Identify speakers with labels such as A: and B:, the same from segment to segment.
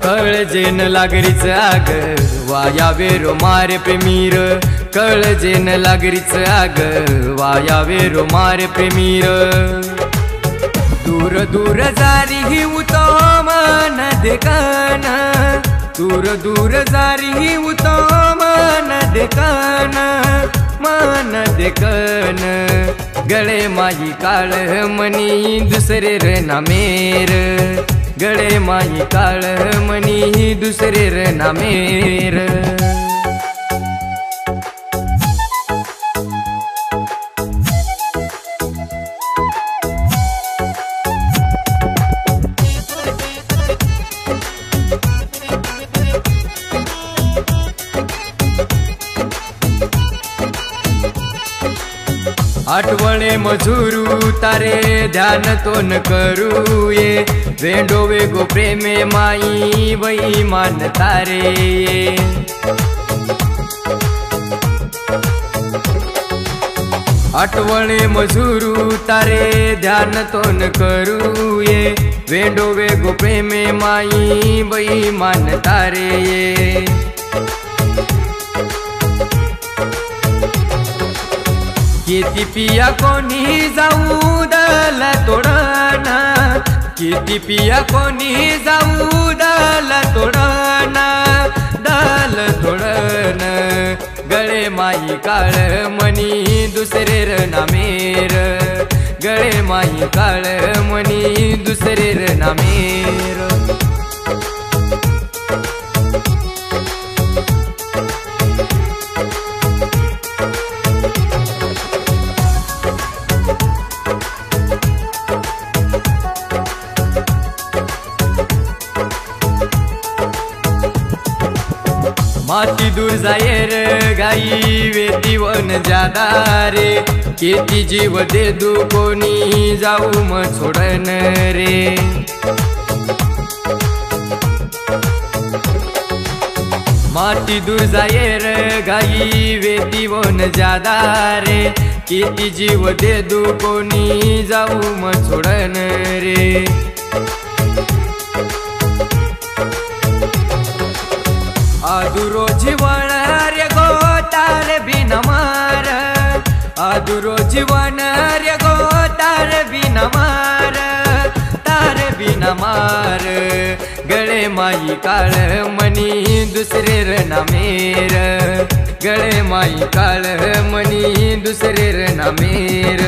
A: कळजेन लागरीच आग वाया वेरो मारे प्रेमीर कळजेन लागरीच आग वाया वेरो मारे प्रेमीर दूर दूर जारी ही उतो मन देखन दूर दूर जारी ही उतो मन देखन गळे माई काळ मनी दुसरे र नामेर गळे माई काळ मनी दुसरे र नामेर आठवणे मजूरू तारे ध्यान तो न करू ये वेंडो वेगो प्रेमे माई वही मान तारे ये आठवणे मजूरू तारे ध्यान तो न करू ये वेंडो वेगो प्रेमे माई वही मान तारे ये किती पिया कोणी जाऊ दल तोडना किती पिया कोणी जाऊ दल तोडना दल तोडन गळे माई काळ मनी दुसरे र नामेर गळे माई काळ मनी दुसरे र नामेर माती दूर जायर गाई वेती वन ज्यादा रे केती जीव दे दू कोणी जाऊ म छोडन रे माती दूर जायर गाई वेती वन ज्यादा रे केती जीव दे दू कोणी जाऊ म छोडन रे आदुरो जीवन रे गोतार बिन मार आदुरो जीवन रे गोतार बिन मार तार बिन मार गळे माई काळ मनी दुसरे र नामेर गळे माई काळ मनी दुसरे र नामेर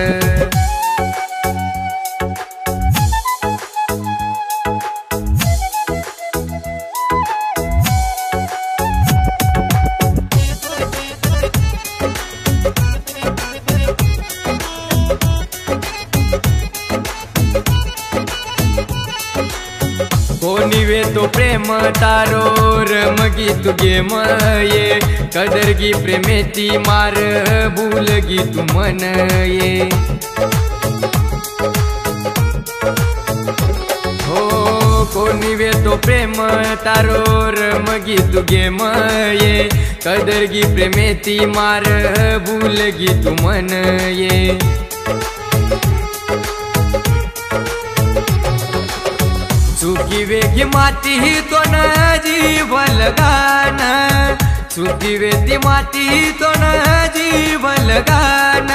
A: कोणी वे तो प्रेम तारो रमगी तू गेम ये कदरगी प्रेमेती मार भूलगी तू मन ये हो कोणी वे तो प्रेम तारो रमगी तू गेम ये कदरगी प्रेमेती मार भूलगी तू मन ये सुखी वेगी माती तो न जीवल गान सुखी वेती माती तो न जीवल गान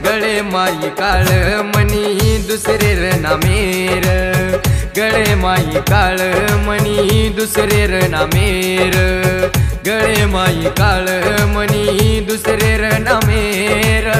A: गळे माई काळ मनी दुसरे र नामेर गळे माई काळ मनी दुसरे र नामेर गळे माई काळ मनी दुसरे र नामेर